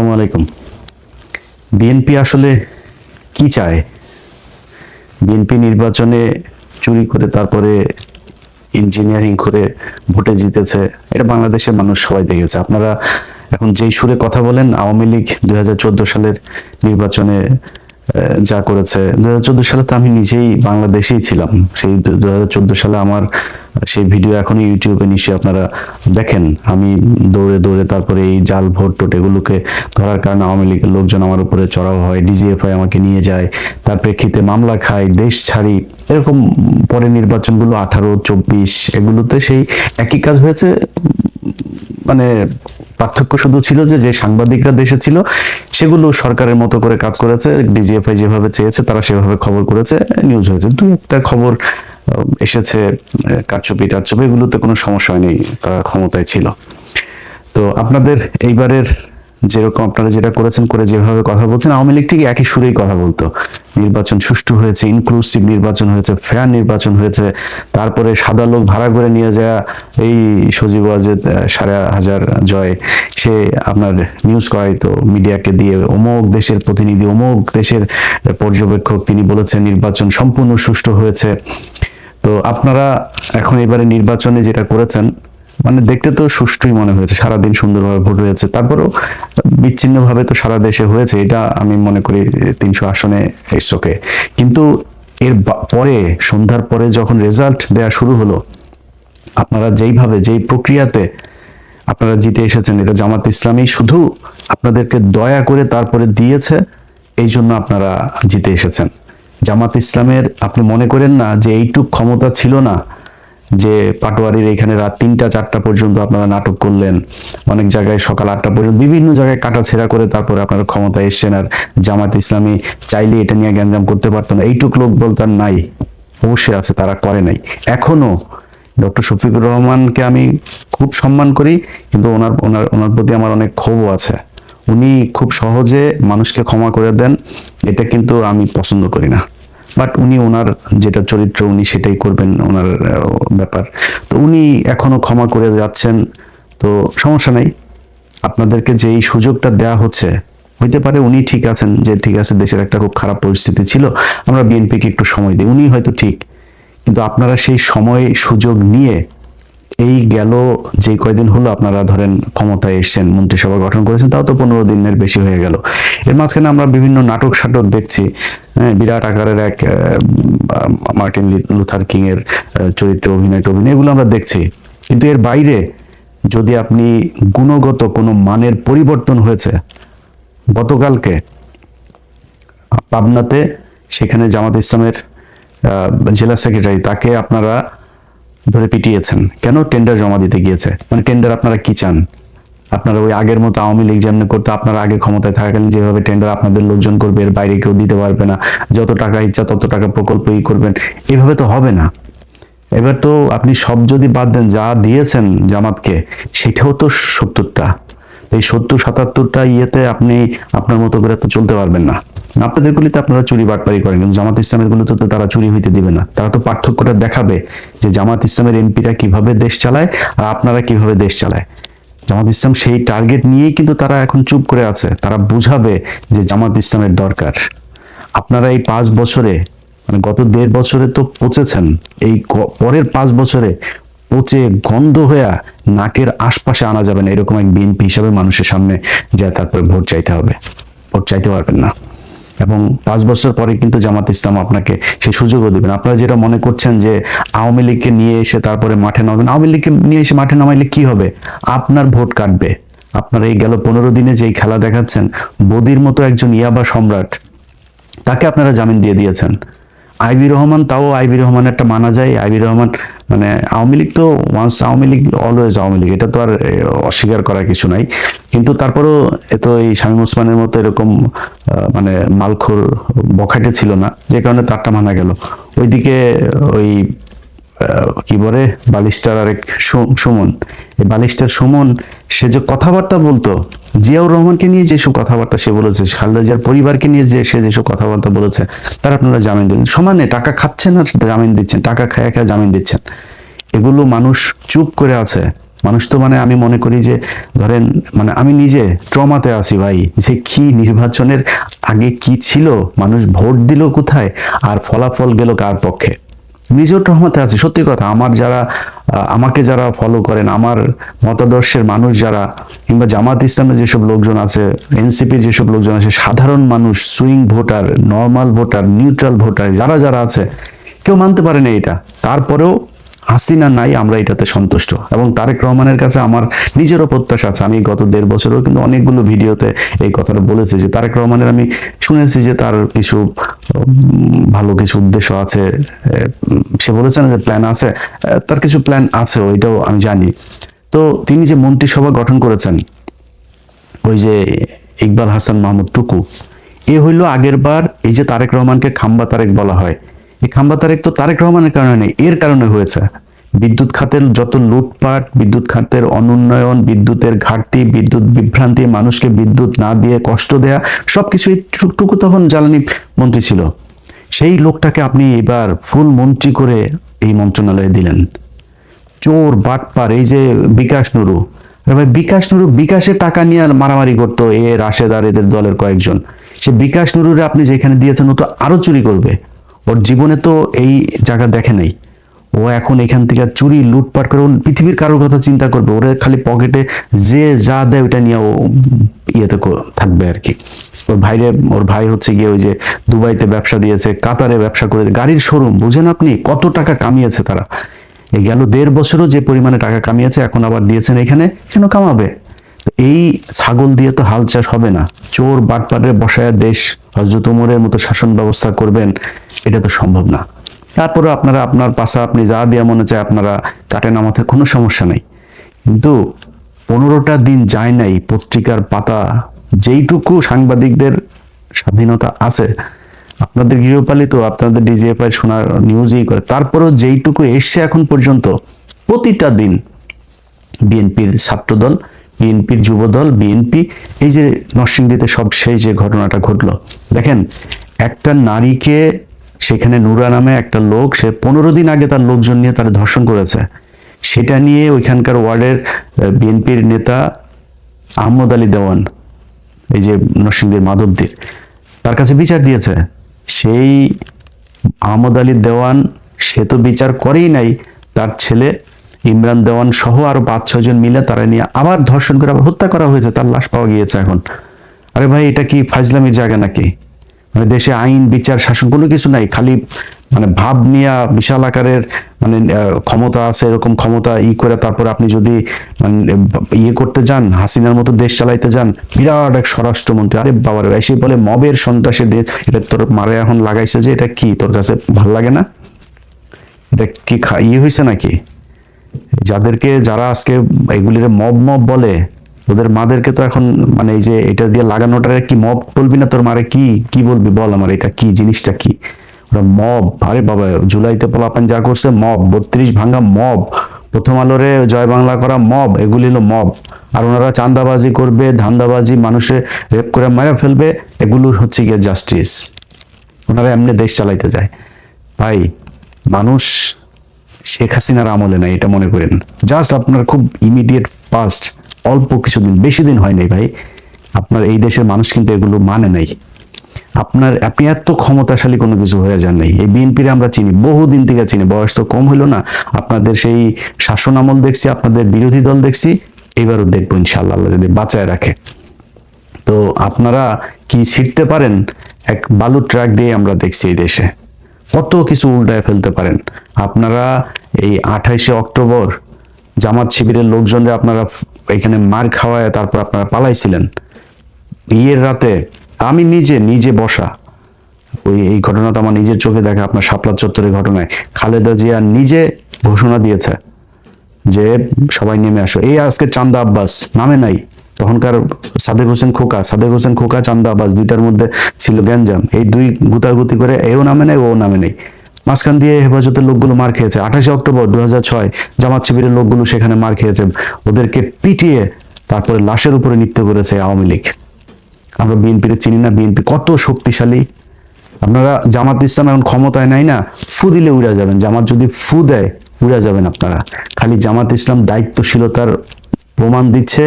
আসসালামু আলাইকুম। বিএনপি আসলে কি চায়? বিএনপি নির্বাচনে চুরি করে তারপরে ইঞ্জিনিয়ারিং করে ভোটে জিতেছে, এটা বাংলাদেশের মানুষ সবাই দেখেছে। আপনারা এখন যেই সুরে কথা বলেন, আওয়ামী লীগ 2014 সালের নির্বাচনে যা করেছে, 2014 সালে তো আমি নিজেই বাংলাদেশেই ছিলাম। সেই 2014 সালে আমার সেই ভিডিও এখনই ইউটিউবে নিশ্চয়ই আপনারা দেখেন। আমি দৌড়ে দৌড়ে তারপরে এই জাল ভোট টোট এগুলোকে ধরার কারণে আওয়ামী লীগের লোকজন আমার উপরে চড়াও হয়, ডিজিএফআই আমাকে নিয়ে যায়, তার প্রেক্ষিতে মামলা খাই, দেশ ছাড়ি। এরকম পরে নির্বাচনগুলো 18, 24 এগুলোতে সেই একই কাজ হয়েছে। মানে পার্থক্য শুধু ছিল যে সাংবাদিকরা দেশে ছিল সেগুলো সরকারের মতো করে কাজ করেছে, ডিজিএফআই যেভাবে চেয়েছে তারা সেভাবে খবর করেছে, নিউজ হয়েছে। দুই একটা খবর এসেছে কারচুপি টারচুপি, এগুলোতে কোনো সমস্যা হয়নি, তারা ক্ষমতায় ছিল। তো আপনাদের এইবারের যেরকম আপনারা যেটা করেছেন, করে যেভাবে কথা বলছেন, আওয়ামী লীগ ঠিক একই সুরেই কথা বলতো। নির্বাচন সুষ্ঠু হয়েছে, ইনক্লুসিভ নির্বাচন হয়েছে, ফেয়ার নির্বাচন হয়েছে। তারপরে সাদা লোক ভাড়া করে নিয়ে যাওয়া এই সজীব ওয়াজেদ 5,500 জয়, সে আপনার নিউজ করাইতো মিডিয়াকে দিয়ে, অমুক দেশের প্রতিনিধি, অমুক দেশের পর্যবেক্ষক, তিনি বলেছেন নির্বাচন সম্পূর্ণ সুষ্ঠু হয়েছে। তো আপনারা এখন এবারে নির্বাচনে যেটা করেছেন, মানে দেখতে তো সুষ্ঠুই মনে হয়েছে, সারাদিন সুন্দরভাবে ভোট হয়েছে। তারপরেও বিচ্ছিন্নভাবে তো সারা দেশে হয়েছে, এটা আমি মনে করি 300 আসনে ইসোকে। কিন্তু এর পরে সন্ধ্যার পরে যখন রেজাল্ট দেয়া শুরু হলো, আপনারা যেই প্রক্রিয়াতে আপনারা জিতে এসেছেন, এটা জামাত ইসলামী শুধু আপনাদেরকে দয়া করে তারপরে দিয়েছে, এই জন্য আপনারা জিতে এসেছেন। জামাত ইসলামের আপনি মনে করেন না যে এইটুক ক্ষমতা ছিল না, যে পাটোয়ারির এখানে রাত 3টা 4টা পর্যন্ত আপনারা নাটক করলেন, অনেক জায়গায় সকাল 8টা পর্যন্ত বিভিন্ন জায়গায় কাটাছেড়া করে তারপরে আপনারা ক্ষমতায় এসছেন। আর জামাত ইসলামী চাইলে এটা নিয়ে গ্যাঞ্জাম করতে পারতো না, এইটুক লোক বলতে নাই, অবশ্যই আছে, তারা করে নাই। এখনো ডক্টর শফিকুর রহমানকে আমি খুব সম্মান করি, কিন্তু ওনার প্রতি আমার অনেক ক্ষোভও আছে। উনি খুব সহজে মানুষকে ক্ষমা করে দেন, এটা কিন্তু আমি পছন্দ করি না। বাট উনি ওনার যেটা চরিত্র, উনি সেটাই করবেন, ওনার ব্যাপার। তো উনি এখনো ক্ষমা করে যাচ্ছেন, তো সমস্যা নাই। আপনাদেরকে যে এই সুযোগটা দেয়া হচ্ছে, হইতে পারে উনি ঠিক আছেন, যে ঠিক আছে দেশের একটা খুব খারাপ পরিস্থিতি ছিল, আমরা বিএনপিকে একটু সময় দিই, উনি হয়তো ঠিক। কিন্তু আপনারা সেই সময় সুযোগ নিয়ে এই গেল যে কয়দিন হলো আপনারা ধরেন ক্ষমতায় এসছেন, মন্ত্রিসভা গঠন করেছেন, তাও তো 15 দিনের বেশি হয়ে গেল। এর মাঝখানে আমরা বিভিন্ন নাটক সাটক দেখছি, বিরাট আকারের এক মার্টিন লুথার কিং এর চরিত্রে অভিনয় এগুলো আমরা দেখছি। কিন্তু এর বাইরে যদি আপনি গুণগত কোনো মানের পরিবর্তন হয়েছে, গতকালকে পাবনাতে সেখানে জামাত ইসলামের জেলা সেক্রেটারি, তাকে আপনারা ধরে পিটিয়েছেন কেন? টেন্ডার জমা দিতে গিয়েছে। মানে টেন্ডার আপনারা কি চান? আপনারা ওই আগের মতো আওয়ামী লীগ যেমন করতো, আপনারা আগে ক্ষমতায় থাকাকালীন যেভাবে টেন্ডার আপনাদের লোকজন করবে, এর বাইরে কেউ দিতে পারবে না, যত টাকা ইচ্ছা তত টাকা প্রকল্পই করবেন, এভাবে তো হবে না। এবার তো আপনি সব যদি বাদ দেন, যা দিয়েছেন জামাতকে সেটাও তো 70টা, এই 70-77টা ইয়েতে আপনি আপনার মতো করে তো চলতে পারবেন না। আপনাদের গুলিতে আপনারা চুরি বাটপারি করেন, কিন্তু জামাত ইসলামের গুলিতে তো তারা চুরি হইতে দিবে না। তারা তো পার্থক্যটা দেখাবে যে জামাত ইসলামের এমপিরা কিভাবে দেশ চালায় আর আপনারা কিভাবে দেশ চালায়। জামাত ইসলাম সেই টার্গেট নিয়েই কিন্তু তারা এখন চুপ করে আছে। তারা বুঝাবে যে জামাত ইসলামের দরকার। আপনারা এই 5 বছরে, মানে গত 1.5 বছরে তো পচেছেন, এই পরের 5 বছরে পচে গন্ধ হয়ে নাকের আশপাশে আনা যাবে না, এরকম এক বিএনপি হিসাবে মানুষের সামনে যায় তারপরে ভোট চাইতে হবে। ভোট চাইতে পারবেন না, এবং 5 বছর পরে কিন্তু জামাত ইসলাম আপনাকে সেই সুযোগও দিবেন। আপনারা যেটা মনে করছেন যে আওয়ামী লীগকে নিয়ে এসে তারপরে মাঠে নামাবেন, আওয়ামী লীগকে নিয়ে এসে মাঠে নামাইলে কি হবে? আপনার ভোট কাটবে। আপনারা এই গেল 15 দিনে যেই খেলা দেখাচ্ছেন, বদির মতো একজন ইয়াবা সম্রাট, তাকে আপনারা জামিন দিয়ে দিয়েছেন। আইবি রহমান, তাও আইবি রহমান একটা মানা যায়। আইবি রহমান মানে আওয়ামী লীগ তো ওয়ান্স আওয়ামী লীগ অলওয়েজ আওয়ামী লীগ, এটা তো আর অস্বীকার করার কিছু নাই। কিন্তু তারপরও এত এই শামীম ওসমানের মতো এরকম মানে মালখোর বখাটে ছিল না, যে কারণে তারটা মানা গেল। ওইদিকে ওই কি বলে বালিস্টার আরেক সুমন, এই বালিস্টার সুমন, সে যে কথাবার্তা বলতো, জিয়াউর রহমানকে নিয়ে যেসব কথাবার্তা সে বলেছে, খালেদা জিয়ার পরিবারকে নিয়ে যে সে যেসব কথাবার্তা বলেছে, তার আপনারা জামিন দিলেন। সমানে টাকা খাচ্ছেন আর জামিন দিচ্ছেন, টাকা খায়া খায়া জামিন দিচ্ছেন। এগুলো মানুষ চুপ করে আছে, মানুষ তো মানে আমি মনে করি যে ধরেন মানে আমি নিজে ট্রমাতে আছি ভাই, যে কি নির্বাচনের আগে কি ছিল, মানুষ ভোট দিল কোথায় আর ফলাফল গেল কার পক্ষে, নিজেও ট্রমাতে আছি। সত্যি কথা, আমার যারা আমাকে যারা ফলো করেন, আমার মতাদর্শের মানুষ যারা, কিংবা জামাত ইসলামের যেসব লোকজন আছে, এনসিপির যেসব লোকজন আছে, সাধারণ মানুষ, swing voter, normal voter, neutral voter, যারা যারা আছে, কেউ মানতে পারে না এটা। তারপরেও হাসিনা নাই, আমরা এটাতে সন্তুষ্ট। এবং তারেক রহমানের কাছে আমার নিজেরও প্রত্যাশা আছে। আমি গত 1.5 বছরও কিন্তু অনেকগুলো ভিডিওতে এই কথাটা বলেছি যে তারেক রহমানের আমি শুনেছি যে তার কিছু ভালো কিছু উদ্দেশ্য আছে। সে বলেছেন যে প্ল্যান আছে, তার কিছু প্ল্যান আছে, ওইটাও আমি জানি। তো তিনি যে মন্ত্রিসভা গঠন করেছেন, ওই যে ইকবাল হাসান মাহমুদ টুকু, এ হইল আগের বার এই যে তারেক রহমানকে খাম্বা তারেক বলা হয়, এই খাম্বা তারেক তো তারেক রহমানের কারণে নেই, এর কারণে হয়েছে। বিদ্যুৎ খাতের যত লুটপাট, বিদ্যুৎ খাতের অনুন্নয়ন, বিদ্যুতের ঘাটতি, বিদ্যুৎ বিভ্রান্তি, মানুষকে বিদ্যুৎ না দিয়ে কষ্ট দেয়া, সবকিছু টুকু তখন জ্বালানি মন্ত্রী ছিল। সেই লোকটাকে আপনি এবার ফুল মন্ত্রী করে এই মন্ত্রণালয়ে দিলেন। চোর বাটপার, এই যে বিকাশ নুরু, ভাই বিকাশ নুরু বিকাশের টাকা নিয়ে মারামারি করতো এ রাশেদ আর এদের দলের কয়েকজন। সে বিকাশ নুরুরে আপনি যেখানে দিয়েছেন ও তো আরো চুরি করবে, ওর জীবনে তো এই জায়গা দেখে নাই। ও এখন এখান থেকে চুরি লুটপাট করে পৃথিবীর কারোর কথা চিন্তা করবে, ওরে খালি পকেটে যে যা দেয় ওইটা নিয়ে ও ইয়েতে থাকবে আর কি। ওর ভাই হচ্ছে গিয়ে ওই যে দুবাইতে ব্যবসা দিয়েছে, কাতারে ব্যবসা করে, গাড়ির শোরুম, বুঝেন আপনি কত টাকা কামিয়েছে তারা। এই গেল 1.5 বছরও যে পরিমাণে টাকা কামিয়েছে, এখন আবার দিয়েছেন এখানে, কেন কামাবে? এই ছাগল দিয়ে তো হাল চাষ হবে না। চোর বাটপারে বসায় দেশ হযরত ওমরের মতো শাসন ব্যবস্থা করবেন, এটা তো সম্ভব না। তারপরে আপনারা আপনার পাশা আপনি যা দিয়ে মনে চায় আপনারা কাটেন, আমাদের কোনো সমস্যা নেই। কিন্তু 15টা দিন যায় নাই পত্রিকার পাতা, যেইটুকু সাংবাদিকদের স্বাধীনতা আছে, আপনাদের গৃহপালিত, আপনাদের ডিজিএফআই শোনার নিউজই করে, তারপরেও যেইটুকু এসছে এখন পর্যন্ত, প্রতিটা দিন বিএনপির ছাত্রদল, বিএনপির যুবদল, বিএনপি, এই যে নরসিংদীতে সব সেই যে ঘটনাটা ঘটলো, দেখেন একটা নারীকে সেখানে নুরা নামে একটা লোক, সে 15 দিন আগে তার লোকজন নিয়ে তার ধর্ষণ করেছে, সেটা নিয়ে ওইখানকার ওয়ার্ডের বিএনপির নেতা আহমদ আলী দেওয়ান, এই যে নরসিংদীর মাধবদীর, তার কাছে বিচার দিয়েছে। সেই আহমদ আলী দেওয়ান সে তো বিচার করেই নাই, তার ছেলে ইমরান দেওয়ান সহ আরো 5-6 জন মিলে তারা নিয়ে আবার ধর্ষণ করে আবার হত্যা করা হয়েছে, তার লাশ পাওয়া গিয়েছে এখন। আরে ভাই, এটা কি ফাজলামির জায়গা নাকি? মানে দেশে আইন বিচার শাসন কোনো কিছু নাই, খালি মানে ভাব নিয়ে বিশাল আকারের মানে ক্ষমতা আছে, এরকম ক্ষমতা করে তারপর আপনি যদি মানে করতে যান, হাসিনার মতো দেশ চালাইতে যান, বিরাট এক স্বরাষ্ট্রমন্ত্রী, আরে বাবার এসে বলে মবের সন্ত্রাসের দেশ, এটা তোর মারে এখন লাগাইছে যে, এটা কি তোর কাছে ভাল লাগে না? এটা কি হয়েছে নাকি? যারা আজকে এগুলির মব বলে, ওদের মাদেরকে তো এখন মানে এই যে এটা দিয়ে লাগানোটা কি মব বলবি না? তোর মারে কি বলবি বল, আমার এটা কি জিনিসটা কি? ওরা মব, আরে বাবা জুলাইতে পোলাপান যা করছে মব, 32 ভাঙা মব, প্রথম আলোরে জয় বাংলা করা মব, এগুলি হলো মব। আর ওনারা চাঁদাবাজি করবে, ধান্দাবাজি, মানুষে রেপ করে মারা ফেলবে, এগুলো হচ্ছে গিয়ে জাস্টিস। ওনারা এমনি দেশ চালাইতে যায়। ভাই মানুষ শেখ হাসিনার আমলে নাই, এটা মনে করেন। জাস্ট আপনার খুব ইমিডিয়েট পাস্ট, অল্প কিছুদিন, বেশি দিন হয় নাই ভাই, আপনার এই দেশের মানুষ কিন্তু এগুলো মানে নাই। আপনি এত ক্ষমতাশালী কোনো কিছু হয়ে যান নাই। এই বিএনপির আমরা চিনি, বহুদিন থেকে চিনি, বয়স তো কম হইলো না। আপনাদের সেই শাসন আমল দেখছি, আপনাদের বিরোধী দল দেখছি, এবারও দেখবো ইনশাআল্লাহ, আল্লাহ যদি বাঁচায় রাখে। তো আপনারা কি ছিটতে পারেন? এক বালু ট্রাক দিয়ে আমরা দেখছি এই দেশে কত কিছু উল্টায় ফেলতে পারেন। আপনারা এই 28শে অক্টোবর জামাত শিবিরের লোকজনরা আপনারা এখানে মার খাওয়ায় তারপর আপনারা পালাইছিলেন। বিয়ের রাতে আমি নিজে বসা, এই ঘটনা তো আমার নিজের চোখে দেখা, আপনার শাপলা চত্বরের ঘটনায় খালেদা জিয়া নিজে ঘোষণা দিয়েছে যে সবাই নেমে আসো। এই আজকে চান্দা আব্বাস নামে নাই, তখনকার সাদেক হোসেন খোকা চান্দা আব্বাস, দুইটার মধ্যে ছিল গ্যাঞ্জাম, এই দুই গুতাগুতি করে এও নামে নাই ও নামে নাই, মাঝখান দিয়ে হেফাজতের লোকগুলো মার খেয়েছে। 28শে অক্টোবর 2006 জামাত শিবিরের লোকগুলো সেখানে মার খেয়েছে, ওদেরকে পিটিয়ে তারপরে লাশের উপরে নৃত্য করেছে আওয়ামী লীগ। আমরা বিএনপির চিনি না? বিএনপি কত শক্তিশালী। আপনারা জামাত ইসলাম এখন ক্ষমতায় নাই না, ফু দিলে উড়ে যাবেন। জামাত যদি ফু দেয় উড়ে যাবেন আপনারা। খালি জামাত ইসলাম দায়িত্বশীলতার প্রমাণ দিচ্ছে,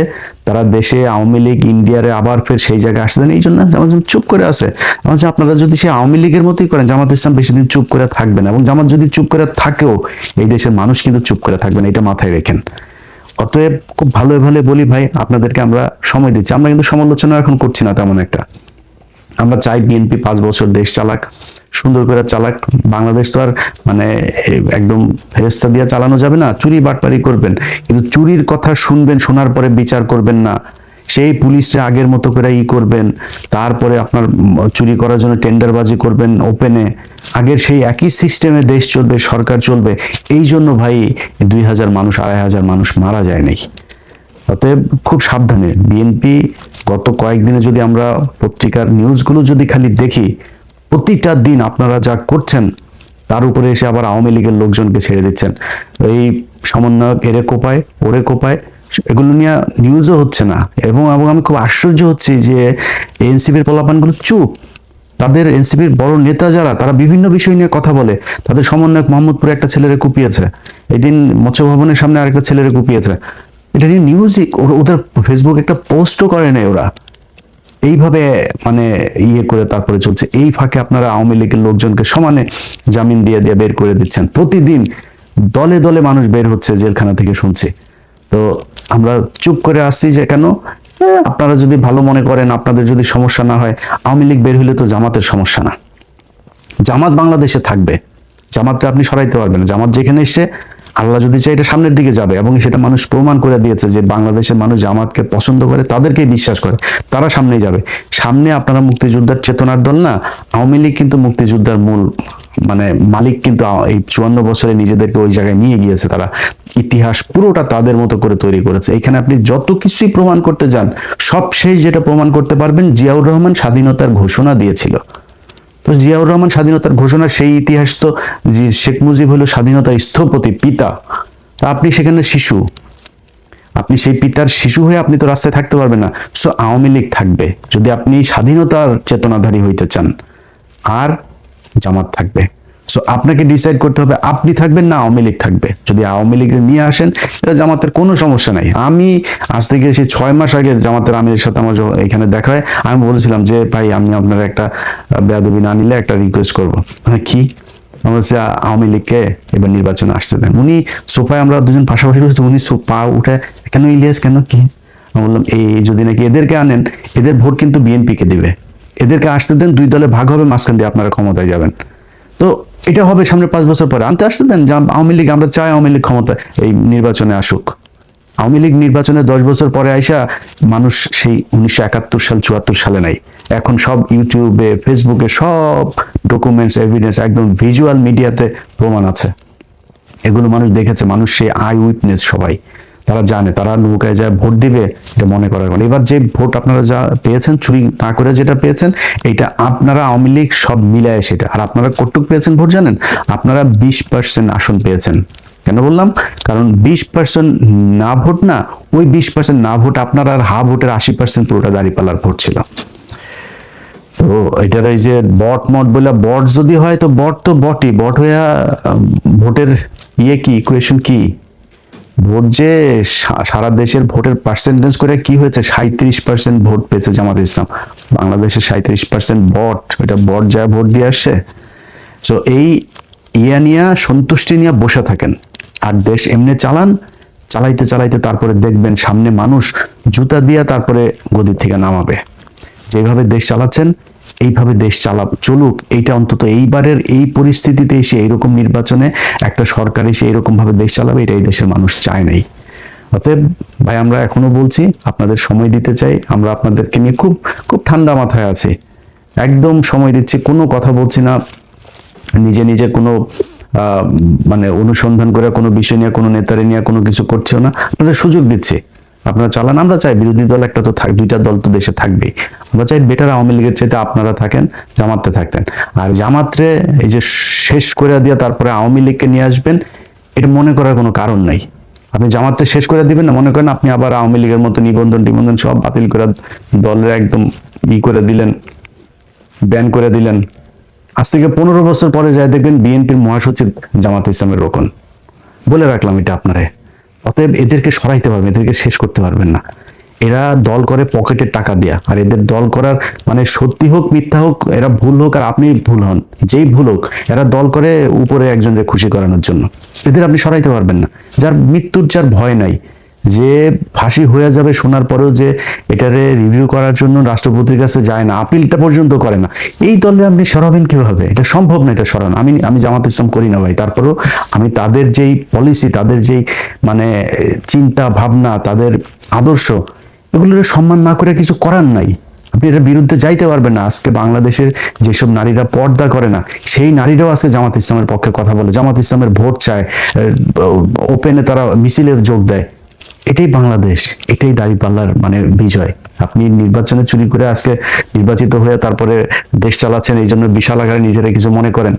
তারা দেশে আওয়ামী লীগ ইন্ডিয়ারে আবার ফের সেই জায়গায় আসতে দেন, এই জন্য জামাত চুপ করে আছে। আপনারা যদি সেই আওয়ামী লীগের মতোই করেন, জামাত ইসলাম বেশি দিন চুপ করে থাকবে না, এবং জামাত যদি চুপ করে থাকেও এই দেশের মানুষ কিন্তু চুপ করে থাকবে না, এটা মাথায় রেখেন। অতএব খুব ভালো ভালো বলি ভাই, আপনাদেরকে আমরা সময় দিচ্ছি, আমরা কিন্তু সমালোচনা এখন করছি না তেমন একটা। আমরা চাই বিএনপি 5 বছর দেশ চালাক, সুন্দর করে চালাক। বাংলাদেশ তো আর মানে একদম ফেরেস্তা দিয়ে চালানো যাবে না, চুরি বাটপারি করবেন, কিন্তু চুরির কথা শুনবেন, শোনার পরে বিচার করবেন না। সেই পুলিশে আগের মতো করে করবেন, তারপরে আপনার চুরি করার জন্য টেন্ডারবাজি করবেন ওপেনে, আগের সেই একই সিস্টেমে দেশ চলবে, সরকার চলবে। এই জন্য ভাই 2000 মানুষ, 2500 মানুষ মারা যায় নাই। অতএব খুব সাবধানে। বিএনপি গত কয়েকদিনে যদি আমরা পত্রিকার নিউজগুলো যদি খালি দেখি, প্রতিটা দিন আপনারা যা করছেন তার উপরে এসে আবার আওয়ামী লীগের লোকজনকে ছেড়ে দিচ্ছেন। এই সমন্বয়ক এরে কোপায় ওরে কোপায়, এগুলো নিয়ে নিউজও হচ্ছে না। এবং আমি খুব আশ্চর্য হচ্ছি যে এনসিপির পোলাপানগুলো চুপ। তাদের এনসিপির বড় নেতা যারা, তারা বিভিন্ন বিষয় নিয়ে কথা বলে। তাদের সমন্বয়ক মোহাম্মদপুরে একটা ছেলেরে কুপিয়েছে, এদিন মৎস্য ভবনের সামনে আরেকটা ছেলেরে কুপিয়েছে। এটা নিয়ে নিউজই, ওদের ফেসবুক একটা পোস্টও করে নাই ওরা। এইভাবে মানে করে তারপরে চলছে। এই ফাঁকে আপনারা আওয়ামী লীগের লোকজনকে সমানে জামিন দিয়ে দিয়ে বের করে দিচ্ছেন। প্রতিদিন দলে দলে মানুষ বের হচ্ছে জেলখানা থেকে, শুনছি। তো আমরা চুপ করে আসছি যে কেন? আপনারা যদি ভালো মনে করেন, আপনাদের যদি সমস্যা না হয়, আওয়ামী লীগ বের হইলে তো জামাতের সমস্যা না। জামাত বাংলাদেশে থাকবে, জামাতকে আপনি সরাইতে পারবেন না। জামাত যেখানে এসে, আল্লাহ যদি চাই, এটা সামনের দিকে যাবে, এবং সেটা মানুষ প্রমাণ করে দিয়েছে যে বাংলাদেশের মানুষ জামাতকে পছন্দ করে, তাদেরকেই বিশ্বাস করে, তারা সামনেই যাবে। সামনে আপনারা মুক্তিযোদ্ধার চেতনার দল না, আওয়ামী লীগ কিন্তু মুক্তিযোদ্ধার মূল মানে মালিক, কিন্তু এই 54 বছরে নিজেদেরকে ওই জায়গায় নিয়ে গিয়েছে তারা। ইতিহাস পুরোটা তাদের মতো করে তৈরি করেছে। এখানে আপনি যত কিছুই প্রমাণ করতে যান, সবশেষ যেটা প্রমাণ করতে পারবেন, জিয়াউর রহমান স্বাধীনতার ঘোষণা দিয়েছিল। তো জিয়াউর রহমান স্বাধীনতার ঘোষণা, সেই ইতিহাস তো শেখ মুজিব হলো স্বাধীনতার স্থপতি, পিতা। আপনি সেখানে শিশু, আপনি সেই পিতার শিশু হয়ে আপনি তো রাস্তায় থাকতে পারবেন না। সো আওয়ামী লীগ থাকবে যদি আপনি স্বাধীনতার চেতনাধারী হইতে চান, আর জামাত থাকবে। সো আপনাকে ডিসাইড করতে হবে, আপনি থাকবেন না আওয়ামী লীগ থাকবে। যদি আওয়ামী লীগের নিয়ে আসেন, এটা জামাতের কোনো সমস্যা নাই। আমি আজ থেকে সেই 6 মাস আগে জামাতের আমিরের সাথে আমার এখানে দেখা হয়, আমি বলেছিলাম যে ভাই, আমি আপনার একটা বেয়াদবি না নিলে একটা রিকোয়েস্ট করবো। হ্যাঁ, কি? আওয়ামী লীগকে এবার নির্বাচনে আসতে দেন। উনি সোফায়, আমরা দুজন পাশাপাশি বসে, উনি পা উঠে, কেন ইলিয়াস, কেন, কি? আমি বললাম এই যদি নাকি এদেরকে আনেন, এদের ভোট কিন্তু বিএনপিকে দিবে, এদেরকে আসতে দেন, 2 দলে ভাগ হবে, মাঝখান দিয়ে আপনারা ক্ষমতায় যাবেন। তো এটা হবে সামনে 5 বছর পরে, আনতে আসতে দেন। আওয়ামী লীগ, আমরা চাই আওয়ামী লীগ ক্ষমতা এই নির্বাচনে আসুক। আওয়ামী লীগ নির্বাচনে 10 বছর পরে আইসা মানুষ সেই 1971 সাল 74 সালে নাই, এখন সব ইউটিউবে, ফেসবুকে সব ডকুমেন্টস, এভিডেন্স, একদম ভিজুয়াল মিডিয়াতে প্রমাণ আছে। এগুলো মানুষ দেখেছে, মানুষ সেই আই উইটনেস, সবাই তারা জানে, তারা নৌকায় যায় ভোট দিবে, এটা মনে করার কথা। এবার যে ভোট আপনারা যা পেয়েছেন, চুরি না করে যেটা পেয়েছেন, এটা আপনারা আওয়ামী লীগ সব মিলায় সেটা। আর আপনারা কতটুক পেয়েছেন ভোট জানেন? আপনারা 20% আসন পেয়েছেন। কেন বললাম? কারণ 20% না ভোট না, ওই 20% না ভোট আপনার, আর হা ভোটের 80% পুরোটা দাঁড়িপাল্লার ভোট ছিল। তো এটার এই যে বট মট বলে, বট যদি হয় তো বট তো বটই, বট হইয়া ভোটের কি ইকুয়েশন কি? ভোট যে সারা দেশের ভোটের পার্সেন্টেজ করে কি হয়েছে, 37% ভোট পেয়েছে জামাত ইসলাম। বাংলাদেশের 37% বট, এটা বট যা ভোট দিয়ে আসছে। তো এই নিয়ে সন্তুষ্টি নিয়ে বসে থাকেন, আর দেশ এমনি চালান। চালাইতে চালাইতে তারপরে দেখবেন সামনে মানুষ জুতা দিয়া তারপরে গদির থেকে নামাবে। যেভাবে দেশ চালাচ্ছেন, এইভাবে দেশ চলুক। এইটা অন্তত এইবারের এই পরিস্থিতিতে এসে, এইরকম নির্বাচনে একটা সরকার এসে এইরকম ভাবে দেশ চালাবে, এটা এই দেশের মানুষ চায় নাই। অতএব ভাই, আমরা এখনো বলছি, আপনাদের সময় দিতে চাই। আমরা আপনাদেরকে নিয়ে খুব খুব ঠান্ডা মাথায় আছি, একদম সময় দিচ্ছি, কোনো কথা বলছি না, নিজে নিজে কোনো মানে অনুসন্ধান করে কোনো বিষয় নিয়ে, কোনো নেতারে নিয়ে কোনো কিছু করছেও না। আপনাদের সুযোগ দিচ্ছি, আপনারা চালান। আমরা চাই বিরোধী দল একটা তো থাক, 2টা দল তো দেশে থাকবেই। আমরা চাই বেটার আওয়ামী লীগের চাইতে আপনারা থাকেন, জামাতে থাকতেন। আর জামাতরে এই যে শেষ করে দিয়ে তারপরে আওয়ামী লীগকে নিয়ে আসবেন, এটা মনে করার কোনো কারণ নাই। আপনি জামাতটা শেষ করে দিবেন না, মনে করেন আপনি আবার আওয়ামী লীগের মতো নিবন্ধন সব বাতিল করে দলের একদম করে দিলেন, ব্যান করে দিলেন। আজ থেকে 15 বছর পরে যায় দেখবেন বিএনপির মহাসচিব জামাত ইসলামের রোকন। বলে রাখলাম এটা আপনারে। অতএব এদেরকে সরাইতে পারবেন, এদেরকে শেষ করতে পারবেন না। এরা দল করে পকেটের টাকা দেয়া, আর এদের দল করার মানে সত্যি হোক মিথ্যা হোক, এরা ভুল হোক আর আপনি ভুল হন, যেই ভুল হোক, এরা দল করে উপরে একজনকে খুশি করানোর জন্য। এদের আপনি সরাইতে পারবেন না। যার মৃত্যুর যার ভয় নাই, যে ফাঁসি হয়ে যাবে শোনার পরেও যে এটারে রিভিউ করার জন্য রাষ্ট্রপতির কাছে যায় না, আপিলটা পর্যন্ত করে না, এই দলে আপনি সরাবেন কিভাবে? এটা সম্ভব না, এটা সরানো। আমি জামাত ইসলাম করি না ভাই, তারপরেও আমি তাদের যেই পলিসি, তাদের যেই মানে চিন্তা ভাবনা, তাদের আদর্শ, এগুলোর সম্মান না করে কিছু করার নাই। আপনি এর বিরুদ্ধে যাইতে পারবেন না। আজকে বাংলাদেশের যেসব নারীরা পর্দা করে না, সেই নারীরাও আজকে জামাত ইসলামের পক্ষে কথা বলে, জামাত ইসলামের ভোট চায়, ওপেনে তারা মিছিলে যোগ দেয়। এটাই বাংলাদেশ, এটাই দাঁড়িপাল্লার মানে বিজয়। আপনি নির্বাচনে চুরি করে আজকে নির্বাচিত হয়ে তারপরে দেশ চালাচ্ছেন, এই জন্য বিশাল আকারে নিজেরা কিছু মনে করেন।